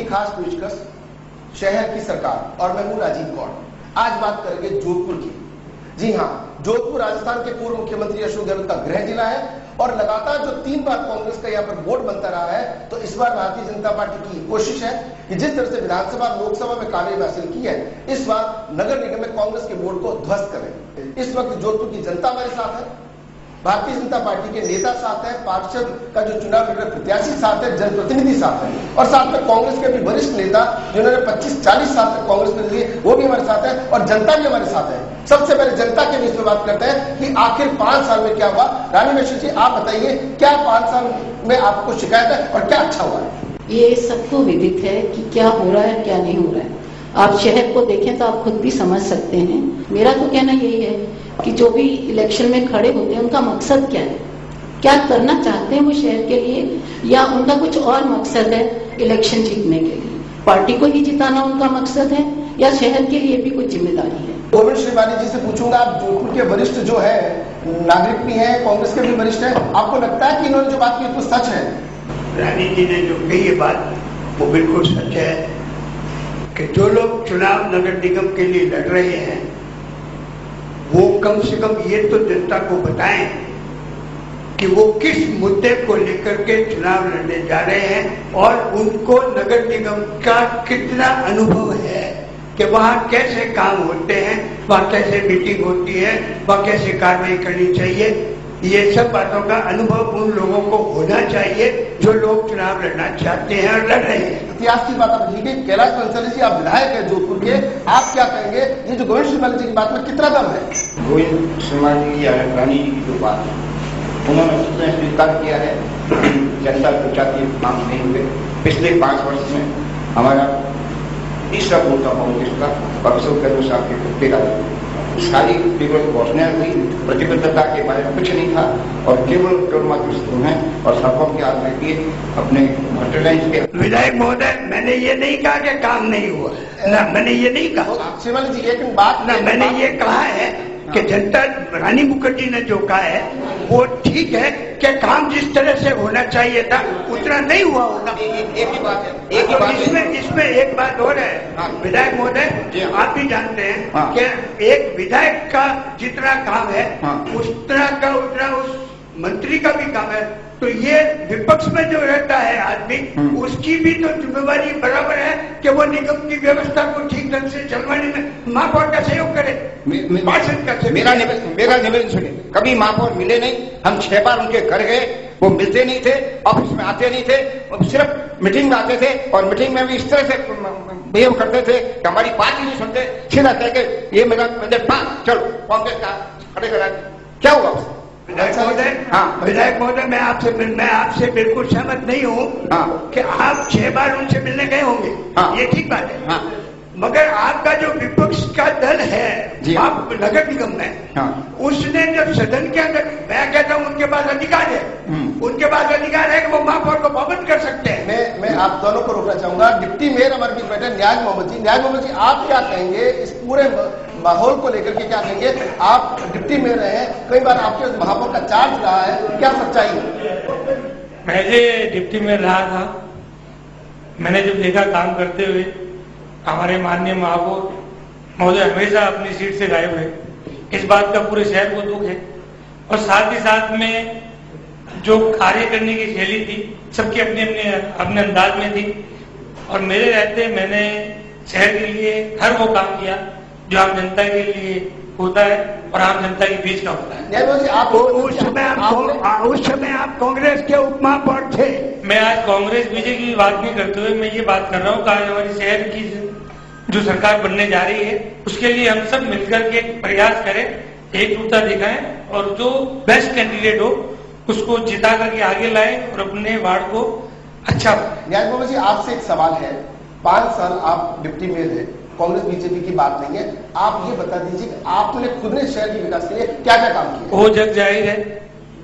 खास पेशकश शहर की सरकार और मैं हूं राजीव गौड़। आज बात करेंगे जोधपुर की। जी हां, जोधपुर राजस्थान के पूर्व मुख्यमंत्री अशोक गहलोत का गृह जिला है और लगातार जो 3 बार कांग्रेस का यहाँ पर बोर्ड बनता रहा है, तो इस बार भारतीय जनता पार्टी की कोशिश है कि जिस तरह से विधानसभा लोकसभा में कामयाबी हासिल की है, इस बार नगर निगम में कांग्रेस के बोर्ड को ध्वस्त करें। इस वक्त जोधपुर की जनता हमारे साथ है, भारतीय जनता पार्टी के नेता साथ है, पार्षद का जो चुनाव लड़ प्रत्याशी साथ है, जनप्रतिनिधि साथ है और साथ में कांग्रेस के भी वरिष्ठ नेता जिन्होंने 25-40 साल तक कांग्रेस में लिए, वो भी हमारे साथ है और जनता भी हमारे साथ है। सबसे पहले जनता के बीच में बात करते हैं कि आखिर 5 साल में क्या हुआ। रानी मिश्र जी, आप बताइए, क्या 5 साल में आपको शिकायत है और क्या अच्छा हुआ है? ये सबको विदित है कि क्या हो रहा है, क्या नहीं हो रहा है। आप शहर को देखें तो आप खुद भी समझ सकते हैं। मेरा तो कहना यही है कि जो भी इलेक्शन में खड़े होते हैं, उनका मकसद क्या है, क्या करना चाहते हैं वो शहर के लिए, या उनका कुछ और मकसद है इलेक्शन जीतने के लिए। पार्टी को ही जिताना उनका मकसद है या शहर के लिए भी कुछ जिम्मेदारी है। गोविंद श्रीवाणी जी से पूछूंगा, आप जोधपुर के वरिष्ठ जो है, नागरिक भी है, कांग्रेस के भी वरिष्ठ है, आपको लगता है कि इन्होंने जो बात की तो सच है? रानी जी ने जो कही ये बात वो बिल्कुल सच है कि जो लोग चुनाव नगर निगम के लिए लड़ रहे हैं, वो कम से कम ये तो जनता को बताएं कि वो किस मुद्दे को लेकर के चुनाव लड़ने जा रहे हैं और उनको नगर निगम का कितना अनुभव है कि वहाँ कैसे काम होते हैं, वहाँ कैसे मीटिंग होती है, वहाँ कैसे कार्रवाई करनी चाहिए। ये सब बातों का अनुभव उन लोगों को होना चाहिए जो लोग चुनाव लड़ना चाहते हैं और लड़ रहे हैं। इतिहास की बात आप लिखी, कैलाश कंसाली जी, आप विधायक है जोधपुर के, आप क्या कहेंगे ये जो गोविंद श्रीवाणी जी की बात में कितना दम है? गोविंद श्रीवाणी जी या रानी जी की जो बात है, उन्होंने उसने स्वीकार किया है जनता को चाहती काम नहीं हुए। पिछले 5 वर्ष में हमारा तीसरा बोर्ड था कांग्रेस का और अशोक गहलोत साहब के कुत्ते का सारी केवल घोषणा हुई, प्रतिबद्धता के बारे में कुछ नहीं था और केवल मात्र हैं और सभा के आगे किए अपने हॉटलाइन के। विधायक महोदय, मैंने ये नहीं कहा कि काम नहीं हुआ ना, मैंने ये नहीं कहा। श्रीवाणी जी, एक बात ना, मैंने ये कहा है कि जनता, रानी मुखर्जी ने जो कहा है वो ठीक है कि काम जिस तरह से होना चाहिए था उतना नहीं हुआ होगा। एक ही बात है, एक ही बात है। इसमें एक बात और है विधायक महोदय, आप भी जानते हैं कि एक विधायक का जितना काम है उतना उस मंत्री का भी काम है। तो ये विपक्ष में जो रहता है आदमी, उसकी भी तो जिम्मेवारी बराबर है कि वो निगम की व्यवस्था को ठीक ढंग से चलवाने में महापौर का सहयोग करे, पार्षद का सहयोग। मेरा निवेदन सुनिए, कभी महापौर मिले नहीं। हम 6 बार उनके घर गए, वो मिलते नहीं थे, ऑफिस में आते नहीं थे, सिर्फ मीटिंग में आते थे और मीटिंग में भी इस तरह से बिहेव करते थे कि हमारी बात ही नहीं सुनते। सीधा कह के ये मेरा चलो कांग्रेस का खड़े करा। क्या हुआ उससे? विधायक महोदय, मैं आपसे बिल्कुल सहमत नहीं हूँ कि आप 6 बार उनसे मिलने गए होंगे, ये ठीक बात है। मगर आपका जो विपक्ष का दल है आप नगर निगम में, उसने जब सदन के अंदर, मैं कहता हूँ उनके पास अधिकार है, उनके पास अधिकार है कि वो महापौर को पाबंद कर सकते हैं। मैं आप दोनों को रोकना चाहूंगा। डिप्टी मेयर हमारे बीच बैठे न्याज मोहम्मद जी। न्याज मोहम्मद जी, आप क्या कहेंगे इस पूरे माहौल को लेकर के? क्या कहेंगे? आप डिप्टी मेयर रहे हैं, कई बार आपके महापौर का चार्ज रहा है, क्या सच्चाई है? मैं डिप्टी मेयर रहा था, मैंने जब देखा काम करते हुए हमारे माननीय महापौर महोदय हमेशा अपनी सीट से गायब है, इस बात का पूरे शहर को दुख है। और साथ ही साथ में जो कार्य करने की शैली थी, सबकी अपने अंदाज में थी और मेरे रहते मैंने शहर के लिए हर वो काम किया जो आम जनता के लिए होता है और आम जनता के बीच का होता है। आप उस समय आप कांग्रेस के उप महापौर थे। मैं आज कांग्रेस बीजेपी की बात नहीं करते हुए मैं ये बात कर रहा हूँ कि आज हमारे शहर की जो सरकार बनने जा रही है, उसके लिए हम सब मिलकर के प्रयास करें, एकजुटता दिखाएं और जो बेस्ट कैंडिडेट हो उसको जिता करके आगे लाएं और अपने वार्ड को अच्छा। न्याज मोहम्मद जी, आपसे एक सवाल है। 5 साल आप डिप्टी मेयर है, कांग्रेस बीजेपी की बात नहीं है, आप ये बता दीजिए कि आपने खुद ने शहर के विकास के लिए क्या क्या काम किया? वो जग जाहिर है,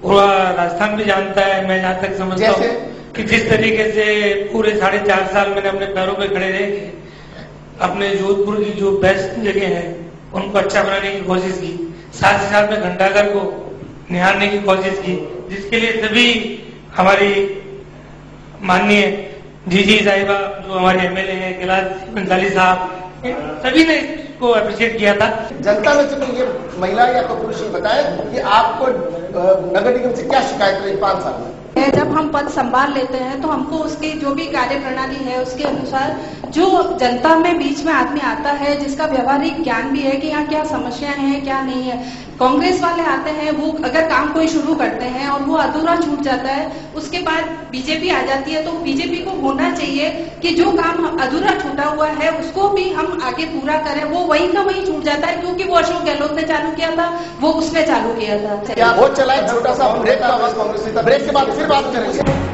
पूरा राजस्थान भी जानता है। मैं जहाँ तक समझता हूँ कि जिस तरीके से पूरे 4.5 साल मैंने अपने पैरों पे खड़े रह के अपने जोधपुर की जो बेस्ट जगह है उनको अच्छा बनाने की कोशिश की, साथ ही साथ में घंटाघर को निहारने की कोशिश की, जिसके लिए सभी हमारी माननीय जी साहिबा, जो हमारे एमएलए हैं कैलाश बंसाली साहब, सभी ने इसको अप्रिशिएट किया था। जनता में से कोई ये महिला या कोई पुरुष बताए कि आपको नगर निगम से क्या शिकायत रही 5 साल में? जब हम पद संभाल लेते हैं तो हमको उसकी जो भी कार्य प्रणाली है उसके अनुसार जो जनता में बीच में आदमी आता है जिसका व्यवहारिक ज्ञान भी है कि यहाँ क्या समस्याएं हैं क्या नहीं है। कांग्रेस वाले आते हैं, वो अगर काम कोई शुरू करते हैं और वो अधूरा छूट जाता है, उसके बाद बीजेपी आ जाती है, तो बीजेपी को होना चाहिए कि जो काम अधूरा छूटा हुआ है उसको भी हम आगे पूरा करें। वो वही का वही छूट जाता है क्योंकि वो अशोक गहलोत ने चालू किया था, वो उसने चालू किया था। क्या वो चला है छोटा सा ब्रेक का आवाज कांग्रेस नेता, ब्रेक के बाद फिर बात करेंगे।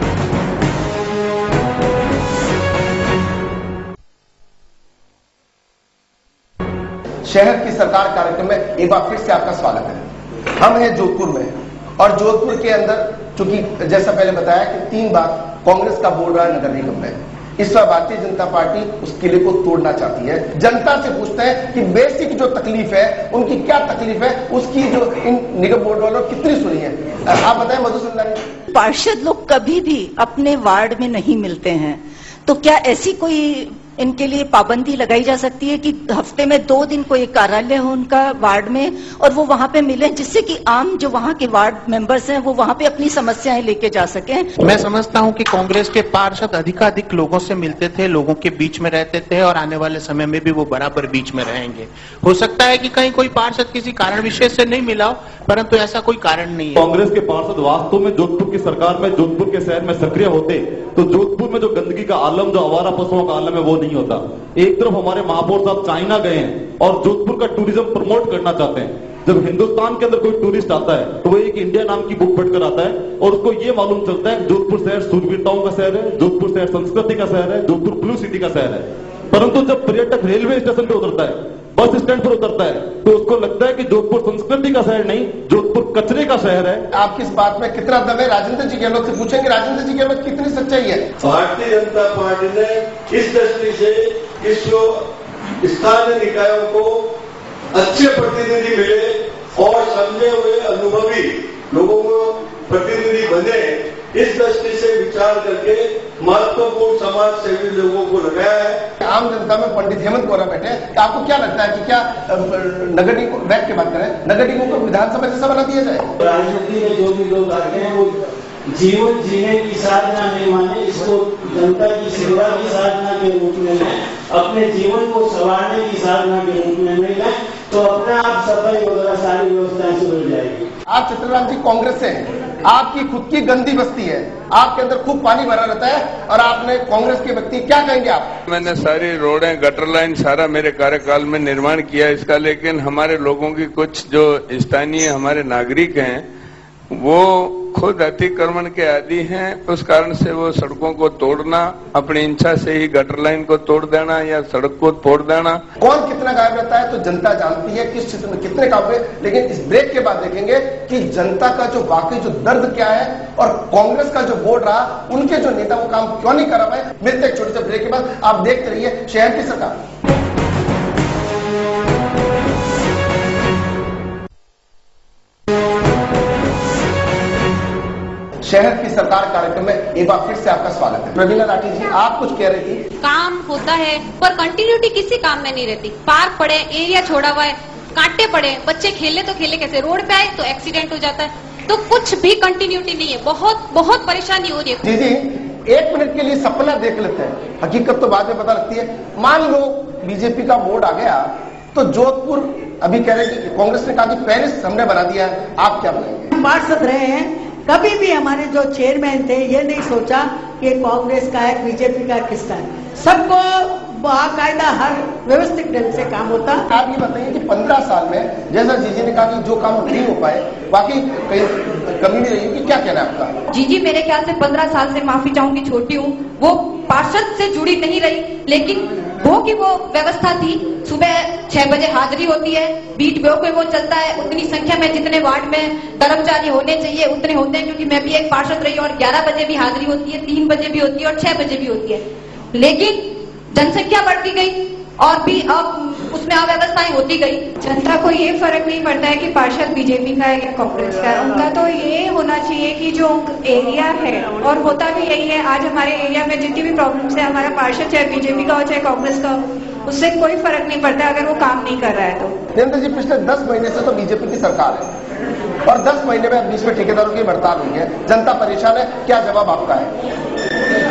शहर की सरकार कार्यक्रम में एक बार फिर से आपका स्वागत है। हम हैं जोधपुर में और जोधपुर के अंदर चूंकि जैसा पहले बताया कि 3 बार कांग्रेस का बोर्ड रहा है नगर निगम में, इस बार भारतीय जनता पार्टी उस किले को तोड़ना चाहती है। जनता से पूछते हैं कि बेसिक जो तकलीफ है उनकी क्या तकलीफ है, उसकी जो इन निगम बोर्ड वालों कितनी सुनी है। आप बताएं मधुसूदन। पार्षद लोग कभी भी अपने वार्ड में नहीं मिलते हैं, तो क्या ऐसी कोई इनके लिए पाबंदी लगाई जा सकती है कि हफ्ते में 2 दिन कोई कार्यालय हो उनका वार्ड में और वो वहां पे मिले, जिससे कि आम जो वहां के वार्ड मेंबर्स हैं वो वहां पे अपनी समस्याएं लेके जा सकें। मैं समझता हूं कि कांग्रेस के पार्षद अधिकाधिक लोगों से मिलते थे, लोगों के बीच में रहते थे और आने वाले समय में भी वो बराबर बीच में रहेंगे। हो सकता है कि कहीं कोई पार्षद किसी कारण विशेष से नहीं मिला हो, परंतु ऐसा कोई कारण नहीं है। कांग्रेस के पार्षद वास्तव में जोधपुर की सरकार में, जोधपुर के शहर में सक्रिय होते तो जोधपुर में जो गंदगी का आलम, जो आवारा पशुओं का आलम है, वो नहीं होता। एक तरफ हमारे महापौर साहब चाइना गए हैं और जोधपुर का टूरिज्म प्रमोट करना चाहते हैं। जब हिंदुस्तान के अंदर कोई टूरिस्ट आता है तो वो एक इंडिया नाम की बुक पढ़कर आता है और उसको ये मालूम चलता है जोधपुर शहर सूरवीरताओं का शहर है, जोधपुर शहर संस्कृति का शहर है, जोधपुर ब्लू सिटी का शहर है। परंतु जब पर्यटक रेलवे स्टेशन पे उतरता है, बस स्टैंड पर उतरता है, तो उसको लगता है कि जोधपुर संस्कृति का शहर नहीं, जोधपुर कचरे का शहर है। आपकी इस बात में कितना दम है? राजेंद्र जी गहलोत से पूछेंगे। राजेंद्र जी गहलोत, कितनी सच्चाई है? भारतीय जनता पार्टी ने इस दृष्टि से इसको स्थानीय निकायों को अच्छे प्रतिनिधि मिले और समझे हुए अनुभवी लोगों को प्रतिनिधि बने, इस दृष्टि से विचार करके महत्वपूर्ण समाज सेवी लोगों को लगाया है। आम जनता में पंडित हेमंत बोरा बैठे हैं, आपको क्या लगता है कि क्या नगर निगम को बैठ के बात करें, नगर निगम को विधानसभा जैसा बना दिया जाए? राजनीति में जो भी लोग आते हैं वो जीवन जीने की साधना नहीं माने, इसको जनता की सेवा की साधना के रूप में लें, अपने जीवन को संवारने की साधना के रूप में नहीं लें, तो अपने आप सफाई वगैरह सारी व्यवस्थाएं सुधर जाएगी। आप चित्रराम जी कांग्रेस से हैं, आपकी खुद की गंदी बस्ती है, आपके अंदर खूब पानी भरा रहता है और आपने कांग्रेस के व्यक्ति, क्या कहेंगे आप? मैंने सारी रोडें, गटर लाइन सारा मेरे कार्यकाल में निर्माण किया इसका, लेकिन हमारे लोगों की कुछ जो स्थानीय हमारे नागरिक हैं वो खुद अतिक्रमण के आदी हैं, उस कारण से वो सड़कों को तोड़ना, अपनी इच्छा से ही गटर लाइन को तोड़ देना या सड़क को तोड़ देना। कौन कितना गायब रहता है तो जनता जानती है किस क्षेत्र में कितने काम हुए, लेकिन इस ब्रेक के बाद देखेंगे कि जनता का जो वाकई जो दर्द क्या है और कांग्रेस का जो बोर्ड रहा, उनके जो नेता वो काम क्यों नहीं करा पाए। मिलते एक छोटे से ब्रेक के बाद, आप देखते रहिए शहर की सरकार। शहर की सरकार कार्यक्रम में एक बार फिर से आपका स्वागत है। प्रवीणा लाठी जी, आप कुछ कह रही थी। काम होता है पर कंटिन्यूटी किसी काम में नहीं रहती। पार्क पड़े, एरिया छोड़ा हुआ है, कांटे पड़े, बच्चे खेले तो खेले कैसे, रोड पे आए तो एक्सीडेंट हो जाता है, तो कुछ भी कंटिन्यूटी नहीं है। बहुत बहुत परेशानी हो रही है। जी 1 मिनट के लिए सपना देख लेते हैं, हकीकत तो बाद में पता लगती है। मान लो बीजेपी का बोर्ड आ गया तो जोधपुर, अभी कह रहे हैं कि कांग्रेस ने कहा कि पेरिस हमने बना दिया है, आप क्या बोलेंगे? पार्षद रहे हैं, कभी भी हमारे जो चेयरमैन थे ये नहीं सोचा कि कांग्रेस का है, बीजेपी का, किसका है। सबको बाकायदा हर व्यवस्थित ढंग से काम होता। आप ये बताइए कि 15 साल में, जैसा जीजी ने कहा कि जो काम नहीं हो पाए, वाकई कहीं कमी नहीं रही, कि क्या कहना है आपका? जी मेरे ख्याल से 15 साल से, माफी चाहूंगी छोटी हूँ, वो पार्षद से जुड़ी नहीं रही, लेकिन वो की वो व्यवस्था थी। सुबह 6 बजे हाजिरी होती है, बीट ब्यो पे वो चलता है, उतनी संख्या में जितने वार्ड में कर्मचारी होने चाहिए उतने होते हैं, क्योंकि मैं भी एक पार्षद रही और 11 बजे भी हाजिरी होती है, 3 बजे भी होती है और 6 बजे भी होती है। लेकिन जनसंख्या बढ़ती गई और भी अब उसमें अव्यवस्थाएं होती गई। जनता को ये फर्क नहीं पड़ता है कि पार्षद बीजेपी का है या कांग्रेस का है, उनका तो ये होना चाहिए कि जो एरिया है, और होता भी यही है। आज हमारे एरिया में जितनी भी प्रॉब्लम्स है, हमारा पार्षद चाहे बीजेपी का हो चाहे कांग्रेस का हो, उससे कोई फर्क नहीं पड़ता अगर वो काम नहीं कर रहा है तो। देवेंद्र जी, पिछले 10 महीने से तो बीजेपी की सरकार है और 10 महीने में बीच में ठेकेदारों की हड़ताल हुई है, जनता परेशान है, क्या जवाब आपका है?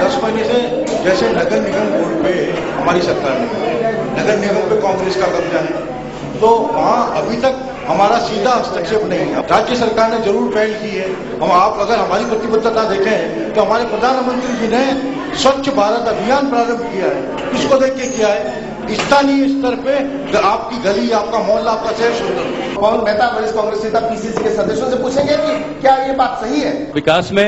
10 महीने से जैसे नगर निगम बोर्ड पे हमारी सरकार है, नगर निगम पे कांग्रेस का कब्जा है, तो वहाँ अभी तक हमारा सीधा हस्तक्षेप नहीं है। राज्य सरकार ने जरूर पहल की है। हम आप अगर हमारी प्रतिबद्धता देखें तो हमारे प्रधानमंत्री जी ने स्वच्छ भारत अभियान प्रारंभ किया है। किसको देख के किया है? स्थानीय स्तर पे आपकी गली, आपका मोहल्ला, आपका शहर सुंदर। पवन मेहता वरिष्ठ कांग्रेस नेता पीसीसी के सदस्यों से पूछेंगे कि क्या ये बात सही है? विकास में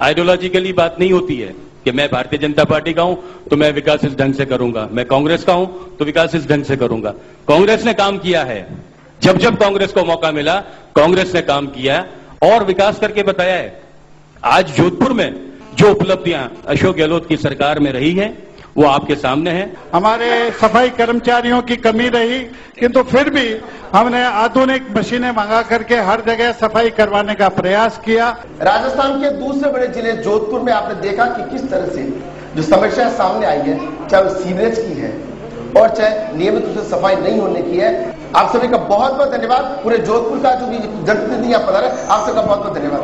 आइडियोलॉजिकली बात नहीं होती है कि मैं भारतीय जनता पार्टी का हूं तो मैं विकास इस ढंग से करूंगा, मैं कांग्रेस का हूं तो विकास इस ढंग से करूंगा। कांग्रेस ने काम किया है, जब जब कांग्रेस को मौका मिला कांग्रेस ने काम किया और विकास करके बताया है। आज जोधपुर में जो उपलब्धियां अशोक गहलोत की सरकार में रही है वो आपके सामने है। हमारे सफाई कर्मचारियों की कमी रही, किंतु फिर भी हमने आधुनिक मशीनें मंगा करके हर जगह सफाई करवाने का प्रयास किया। राजस्थान के दूसरे बड़े जिले जोधपुर में आपने देखा कि किस तरह से जो समस्या सामने आई है, चाहे वो सीवरेज की है और चाहे नियमित रूप से सफाई नहीं होने की है। आप सभी का बहुत बहुत धन्यवाद। पूरे जोधपुर का जो भी जनप्रतिनिधि यहाँ पधारे, आप सबका बहुत बहुत धन्यवाद।